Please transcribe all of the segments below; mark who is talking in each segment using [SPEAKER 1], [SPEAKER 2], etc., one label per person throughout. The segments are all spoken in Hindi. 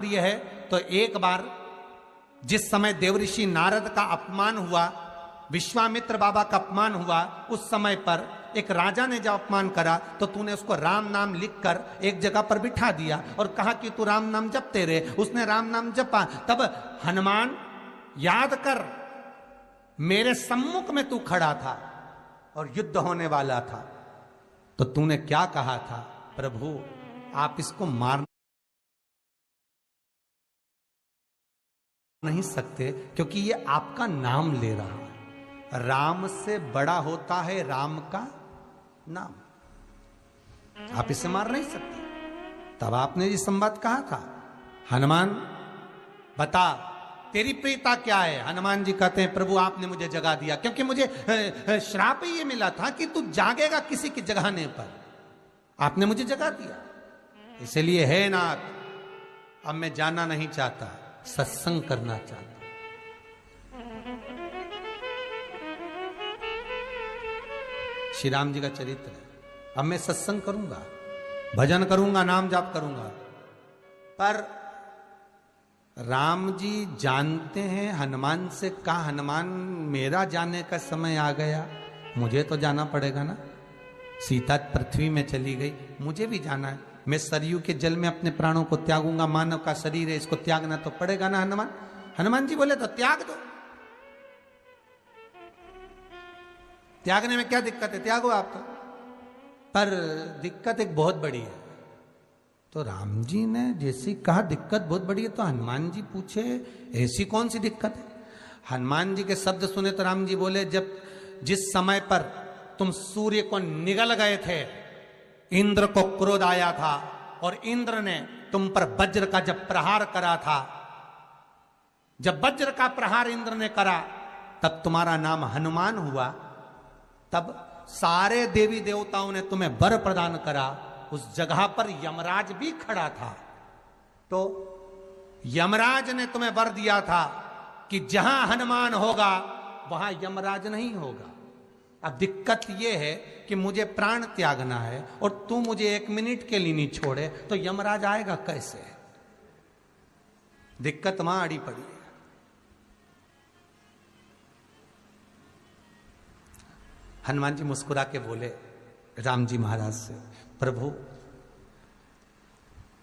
[SPEAKER 1] प्रिय है। तो एक बार जिस समय देवऋषि नारद का अपमान हुआ, विश्वामित्र बाबा का अपमान हुआ, उस समय पर एक राजा ने जब अपमान करा तो तूने उसको राम नाम लिखकर एक जगह पर बिठा दिया और कहा कि तू राम नाम जपते रहे। उसने राम नाम जपा। तब हनुमान, याद कर मेरे सम्मुख में तू खड़ा था और युद्ध होने वाला था, तो तूने क्या कहा था? प्रभु आप इसको मार नहीं सकते क्योंकि ये आपका नाम ले रहा है। राम से बड़ा होता है राम का नाम, आप इसे मार नहीं सकते। तब आपने ये संवाद कहा था, हनुमान बता तेरी प्रियता क्या है? हनुमान जी कहते हैं प्रभु आपने मुझे जगा दिया क्योंकि मुझे श्राप ये मिला था कि तू जागेगा किसी की जगाने पर, आपने मुझे जगा दिया। इसलिए है नाथ अब मैं जाना नहीं चाहता, सत्संग करना चाहता। श्री राम जी का चरित्र है। अब मैं सत्संग करूंगा, भजन करूंगा, नाम जाप करूंगा। पर राम जी जानते हैं हनुमान से कहा, हनुमान मेरा जाने का समय आ गया, मुझे तो जाना पड़ेगा ना। सीता पृथ्वी में चली गई, मुझे भी जाना है। मैं सरयू के जल में अपने प्राणों को त्यागूंगा, मानव का शरीर है इसको त्यागना तो पड़ेगा ना हनुमान। हनुमान जी बोले तो त्याग दो, त्यागने में क्या दिक्कत है, त्यागो आप तो। पर दिक्कत एक बहुत बड़ी है। तो राम जी ने जैसी कहा दिक्कत बहुत बड़ी है, तो हनुमान जी पूछे ऐसी कौन सी दिक्कत है? हनुमान जी के शब्द सुने तो राम जी बोले, जब जिस समय पर तुम सूर्य को निगल गए थे, इंद्र को क्रोध आया था और इंद्र ने तुम पर वज्र का जब प्रहार करा था, जब वज्र का प्रहार इंद्र ने करा तब तुम्हारा नाम हनुमान हुआ। तब सारे देवी देवताओं ने तुम्हें वर प्रदान करा। उस जगह पर यमराज भी खड़ा था, तो यमराज ने तुम्हें वर दिया था कि जहां हनुमान होगा वहां यमराज नहीं होगा। अब दिक्कत यह है कि मुझे प्राण त्यागना है और तू मुझे 1 मिनट के लिए नहीं छोड़े तो यमराज आएगा कैसे? दिक्कत वहां अड़ी पड़ी है। हनुमान जी मुस्कुरा के बोले राम जी महाराज से, प्रभु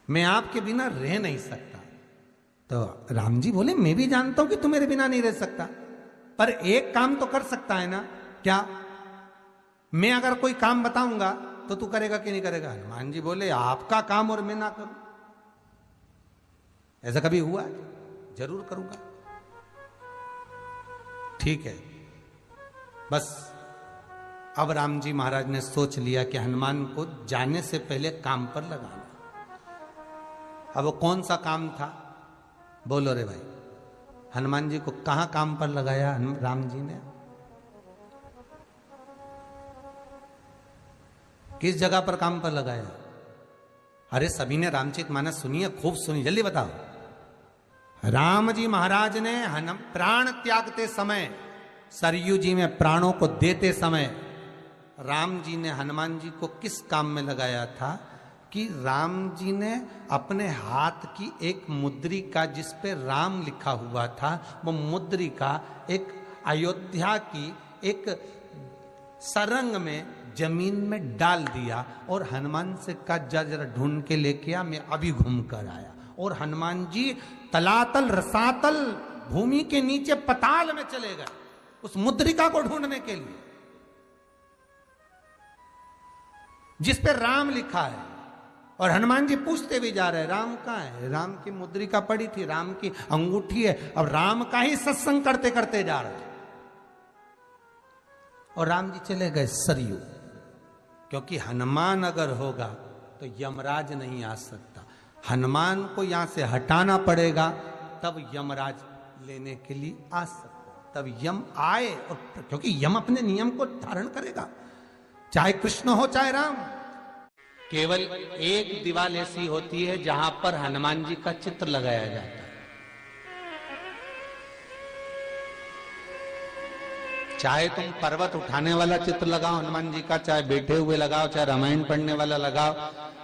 [SPEAKER 1] मैं आपके बिना रह नहीं सकता। तो राम जी बोले मैं भी जानता हूं कि तू मेरे बिना नहीं रह सकता, पर एक काम तो कर सकता है ना। क्या? मैं अगर कोई काम बताऊंगा तो तू करेगा कि नहीं करेगा? हनुमान जी बोले आपका काम और मैं ना करूं, ऐसा कभी हुआ है? जरूर करूंगा। ठीक है। बस अब राम जी महाराज ने सोच लिया कि हनुमान को जाने से पहले काम पर लगाना। अब वो कौन सा काम था? बोलो रे भाई। हनुमान जी को कहां काम पर लगाया राम जी ने? किस जगह पर काम पर लगाया? अरे सभी ने रामचरितमानस सुनी है, खूब सुनी, जल्दी बताओ। राम जी महाराज ने प्राण त्यागते समय, सरयू जी में प्राणों को देते समय राम जी ने हनुमान जी को किस काम में लगाया था कि राम जी ने अपने हाथ की एक मुद्रिका जिस पे राम लिखा हुआ था, वो मुद्रिका एक अयोध्या की एक सरंग में जमीन में डाल दिया और हनुमान से कहा जा जरा ढूंढ के लेके आ, मैं अभी घूम कर आया। और हनुमान जी तलातल रसातल भूमि के नीचे पताल में चले गए उस मुद्रिका को ढूंढने के लिए जिस पे राम लिखा है। और हनुमान जी पूछते भी जा रहे राम कहाँ है? राम की मुद्रिका पड़ी थी, राम की अंगूठी है। अब राम का ही सत्संग करते करते जा रहे और राम जी चले गए सरयू, क्योंकि हनुमान अगर होगा तो यमराज नहीं आ सकता। हनुमान को यहां से हटाना पड़ेगा तब यमराज लेने के लिए आ सकता, तब यम आए। और क्योंकि यम अपने नियम को धारण करेगा, चाहे कृष्ण हो चाहे राम। केवल एक दीवार ऐसी होती है जहां पर हनुमान जी का चित्र लगाया जाता है। चाहे तुम पर्वत उठाने वाला चित्र लगाओ हनुमान जी का, चाहे बैठे हुए लगाओ, चाहे रामायण पढ़ने वाला लगाओ,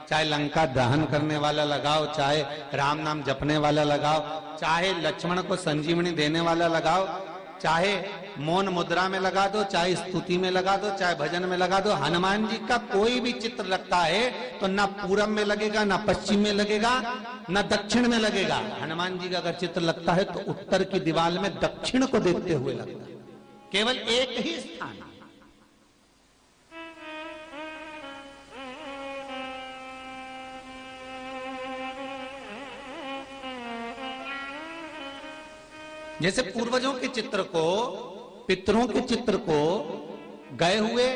[SPEAKER 1] चाहे लंका दहन करने वाला लगाओ, चाहे राम नाम जपने वाला लगाओ, चाहे लक्ष्मण को संजीवनी देने वाला लगाओ, चाहे मौन मुद्रा में लगा दो, चाहे स्तुति में लगा दो, चाहे भजन में लगा दो। हनुमान जी का कोई भी चित्र लगता है तो ना पूरब में लगेगा, ना पश्चिम में लगेगा, ना दक्षिण में लगेगा। हनुमान जी का अगर चित्र लगता है तो उत्तर की दीवार में दक्षिण को देखते हुए लगता है, केवल एक ही स्थान। जैसे पूर्वजों के चित्र को, पितरों के चित्र को, गए हुए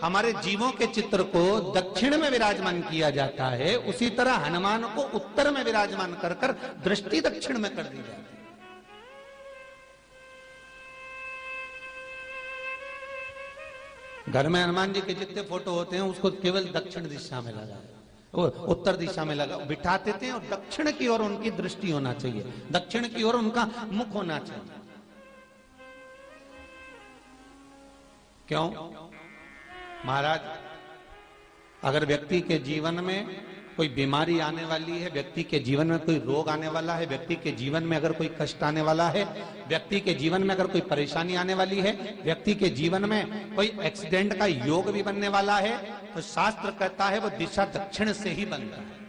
[SPEAKER 1] हमारे जीवों के चित्र को दक्षिण में विराजमान किया जाता है, उसी तरह हनुमान को उत्तर में विराजमान कर कर दृष्टि दक्षिण में कर दी जाती है। घर में हनुमान जी के जितने फोटो होते हैं उसको केवल दक्षिण दिशा में लगा, उत्तर दिशा में लगा बिठाते थे, और दक्षिण की ओर उनकी दृष्टि होना चाहिए, दक्षिण की ओर उनका मुख होना चाहिए। क्यों महाराज? अगर व्यक्ति के जीवन में कोई बीमारी आने वाली है, व्यक्ति के जीवन में कोई रोग आने वाला है, व्यक्ति के जीवन में अगर कोई कष्ट आने वाला है, व्यक्ति के जीवन में अगर कोई परेशानी आने वाली है, व्यक्ति के जीवन में कोई एक्सीडेंट का योग भी बनने वाला है, तो शास्त्र कहता है वो दिशा दक्षिण से ही बनता है।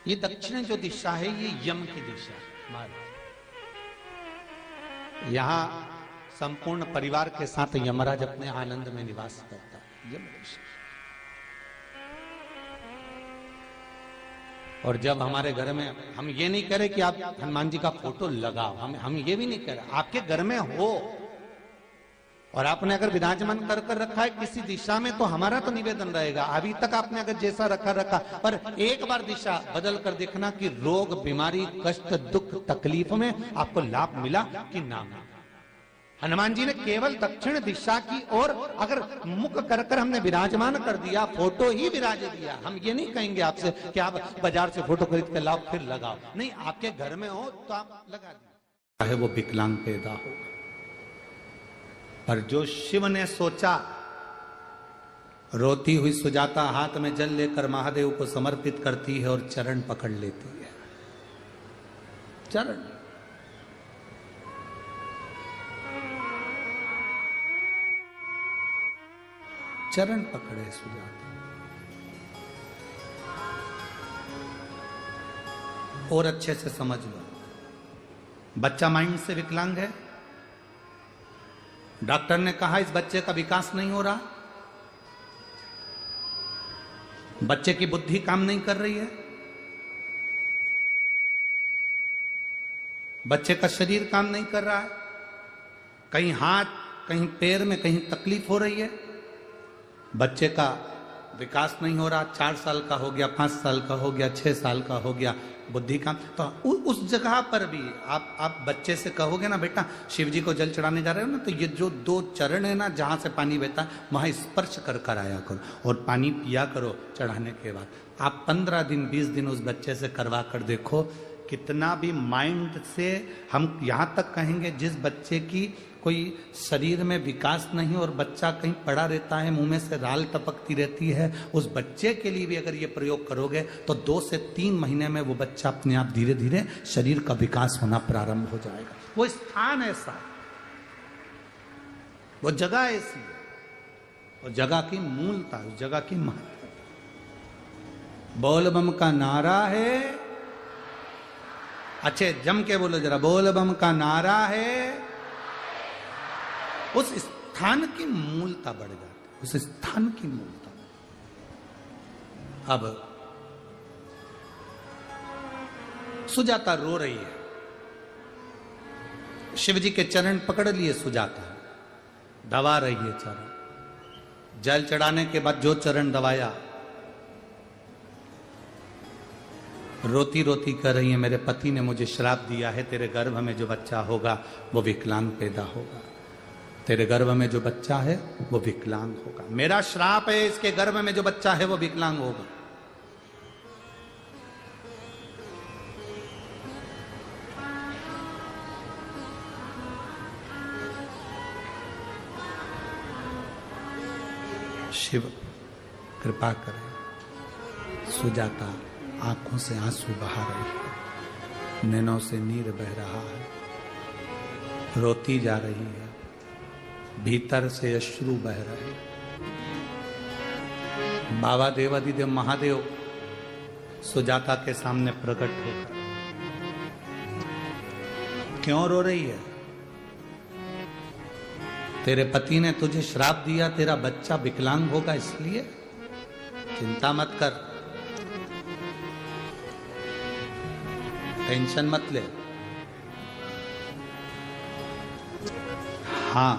[SPEAKER 1] ये दक्षिण जो दिशा है ये यम की दिशा है। यहां संपूर्ण परिवार के साथ यमराज अपने आनंद में निवास करता है, यम दिशा। और जब हमारे घर में, हम ये नहीं कह रहे कि आप हनुमान जी का फोटो लगाओ, हम ये भी नहीं कह रहे, आपके घर में हो और आपने अगर विराजमान कर कर रखा है किसी दिशा में, तो हमारा तो निवेदन रहेगा, अभी तक आपने अगर जैसा रखा, पर एक बार दिशा बदल कर देखना कि रोग, बीमारी, कष्ट, दुख, तकलीफ में आपको लाभ मिला कि ना मिला। हनुमान जी ने केवल दक्षिण दिशा की ओर अगर मुख कर कर हमने विराजमान कर दिया, फोटो ही विराज दिया। हम ये नहीं कहेंगे आपसे कि आप बाजार से फोटो खरीद कर लाओ फिर लगाओ, नहीं, आपके घर में हो तो आप लगा दीजिए। चाहे वो विकलांग पैदा हो, पर जो शिव ने सोचा, रोती हुई सुजाता हाथ में जल लेकर महादेव को समर्पित करती है और चरण पकड़ लेती है। चरण चरण पकड़े सुजाता। और अच्छे से समझ लो, बच्चा माइंड से विकलांग है, डॉक्टर ने कहा इस बच्चे का विकास नहीं हो रहा, बच्चे की बुद्धि काम नहीं कर रही है, बच्चे का शरीर काम नहीं कर रहा है, कहीं हाथ, कहीं पैर में कहीं तकलीफ हो रही है, बच्चे का विकास नहीं हो रहा, 4 साल का हो गया, 5 साल का हो गया, 6 साल का हो गया, बुद्धि काम, तो उस जगह पर भी आप बच्चे से कहोगे ना, बेटा शिव जी को जल चढ़ाने जा रहे हो ना, तो ये जो 2 चरण है ना जहां से पानी बहता है वहां स्पर्श कर कर आया करो और पानी पिया करो चढ़ाने के बाद। आप 15 दिन 20 दिन उस बच्चे से करवा कर देखो, कितना भी माइंड से, हम यहां तक कहेंगे जिस बच्चे की कोई शरीर में विकास नहीं और बच्चा कहीं पड़ा रहता है, मुंह में से राल टपकती रहती है, उस बच्चे के लिए भी अगर ये प्रयोग करोगे तो 2 से 3 महीने में वो बच्चा अपने आप धीरे धीरे शरीर का विकास होना प्रारंभ हो जाएगा। वो स्थान ऐसा है, वो जगह ऐसी है, वो जगह की मूलता, उस जगह की महत्ता। बोल बम का नारा है, अच्छे जम के बोलो जरा, बोल बम का नारा है, उस स्थान की मूलता बढ़ जाती है, उस स्थान की मूलता। अब सुजाता रो रही है, शिव जी के चरण पकड़ लिए सुजाता, दबा रही है चरण। जल चढ़ाने के बाद जो चरण दबाया, रोती रोती कह रही है, मेरे पति ने मुझे श्राप दिया है, तेरे गर्भ में जो बच्चा होगा वो विकलांग पैदा होगा, तेरे गर्भ में जो बच्चा है वो विकलांग होगा, मेरा श्राप है, इसके गर्भ में जो बच्चा है वो विकलांग होगा। शिव कृपा करें। सुजाता आंखों से आंसू बहा रही है, नैनों से नीर बह रहा है, रोती जा रही है, भीतर से अश्रु बह रहे। बाबा देवादिदेव महादेव सुजाता के सामने प्रकट होकर, क्यों रो रही है? तेरे पति ने तुझे श्राप दिया, तेरा बच्चा विकलांग होगा, इसलिए चिंता मत कर, टेंशन मत ले। हाँ,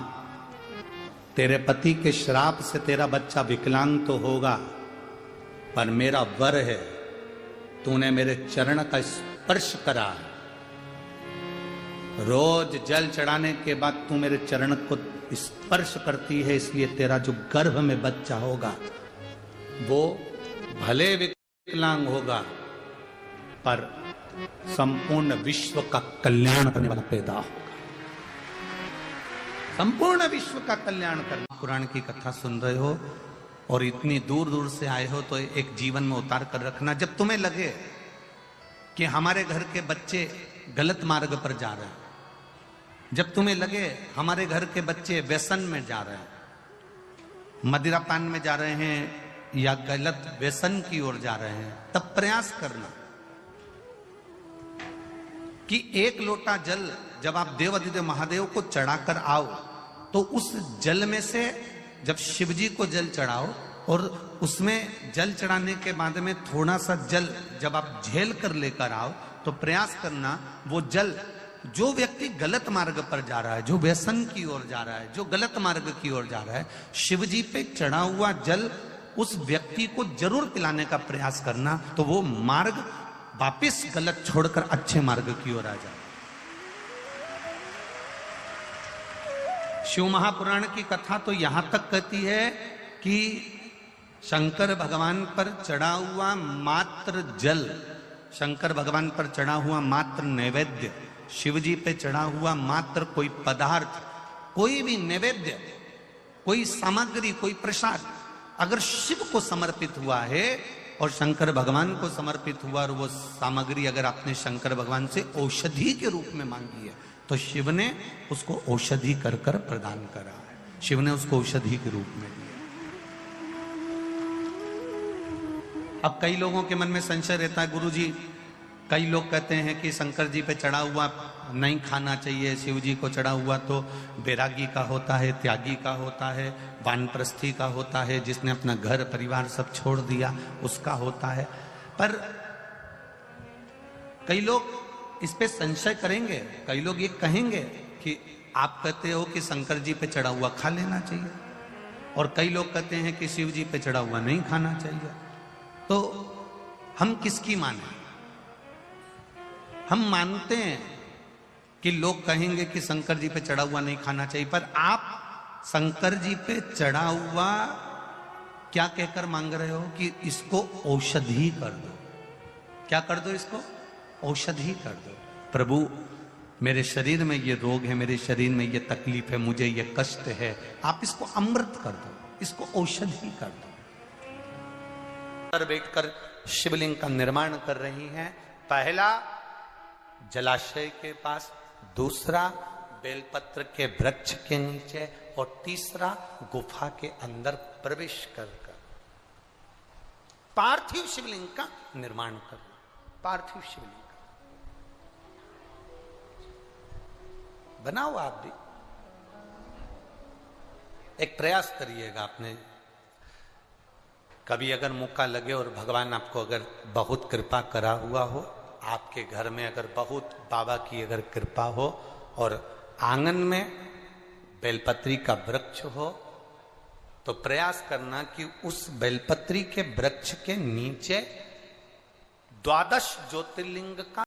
[SPEAKER 1] तेरे पति के श्राप से तेरा बच्चा विकलांग तो होगा, पर मेरा वर है, तूने मेरे चरण का स्पर्श करा। रोज जल चढ़ाने के बाद तू मेरे चरण को स्पर्श करती है, इसलिए तेरा जो गर्भ में बच्चा होगा वो भले विकलांग होगा, पर संपूर्ण विश्व का कल्याण करने वाला पैदा होगा। संपूर्ण विश्व का कल्याण करना। पुराण की कथा सुन रहे हो और इतनी दूर दूर से आए हो तो एक जीवन में उतार कर रखना। जब तुम्हें लगे कि हमारे घर के बच्चे गलत मार्ग पर जा रहे हैं, जब तुम्हें लगे हमारे घर के बच्चे व्यसन में जा रहे हैं, मदिरापान में जा रहे हैं या गलत व्यसन की ओर जा रहे हैं, तब प्रयास करना कि एक लोटा जल जब आप देवादिदेव महादेव को चढ़ाकर आओ तो उस जल में से जब शिवजी को जल चढ़ाओ और उसमें जल चढ़ाने के बाद में थोड़ा सा जल जब आप झेल कर लेकर आओ तो प्रयास करना वो जल, जो व्यक्ति गलत मार्ग पर जा रहा है, जो व्यसन की ओर जा रहा है, जो गलत मार्ग की ओर जा रहा है, शिवजी पे चढ़ा हुआ जल उस व्यक्ति को जरूर पिलाने का प्रयास करना, तो वो मार्ग वापिस गलत छोड़कर अच्छे मार्ग की ओर आ जाए। शिव महापुराण की कथा तो यहां तक कहती है कि शंकर भगवान पर चढ़ा हुआ मात्र जल, शंकर भगवान पर चढ़ा हुआ मात्र नैवेद्य, शिवजी पे चढ़ा हुआ मात्र कोई पदार्थ, कोई भी नैवेद्य, कोई सामग्री, कोई प्रसाद अगर शिव को समर्पित हुआ है और शंकर भगवान को समर्पित हुआ और वो सामग्री अगर आपने शंकर भगवान से औषधि के रूप में मांगी है तो शिव ने उसको औषधि कर कर प्रदान करा है। शिव ने उसको औषधि के रूप में दिया। अब कई लोगों के मन में संशय रहता है, गुरुजी कई लोग कहते हैं कि शंकर जी पे चढ़ा हुआ नहीं खाना चाहिए, शिव जी को चढ़ा हुआ तो बैरागी का होता है, त्यागी का होता है, वानप्रस्थी का होता है, जिसने अपना घर परिवार सब छोड़ दिया उसका होता है। पर कई लोग इस पे संशय करेंगे, कई लोग ये कहेंगे कि आप कहते हो कि शंकर जी पे चढ़ा हुआ खा लेना चाहिए और कई लोग कहते हैं कि शिव जी पे चढ़ा हुआ नहीं खाना चाहिए, तो हम किसकी माने? हम मानते हैं कि लोग कहेंगे कि शंकर जी पे चढ़ा हुआ नहीं खाना चाहिए, पर आप शंकर जी पे चढ़ा हुआ क्या कहकर मांग रहे हो कि इसको औषधि कर दो। क्या कर दो? इसको औषधि कर दो। प्रभु मेरे शरीर में ये रोग है, मेरे शरीर में ये तकलीफ है, मुझे ये कष्ट है, आप इसको अमृत कर दो, इसको औषधि कर दो। पर बैठकर शिवलिंग का निर्माण कर रही हैं। पहला जलाशय के पास, दूसरा बेलपत्र के वृक्ष के नीचे और तीसरा गुफा के अंदर प्रवेश कर पार्थिव शिवलिंग का निर्माण कर। पार्थिव शिवलिंग बनाओ, आप भी एक प्रयास करिएगा। आपने कभी अगर मौका लगे और भगवान आपको अगर बहुत कृपा करा हुआ हो, आपके घर में अगर बहुत बाबा की अगर कृपा हो और आंगन में बेलपत्री का वृक्ष हो, तो प्रयास करना कि उस बेलपत्री के वृक्ष के नीचे 12 ज्योतिर्लिंग का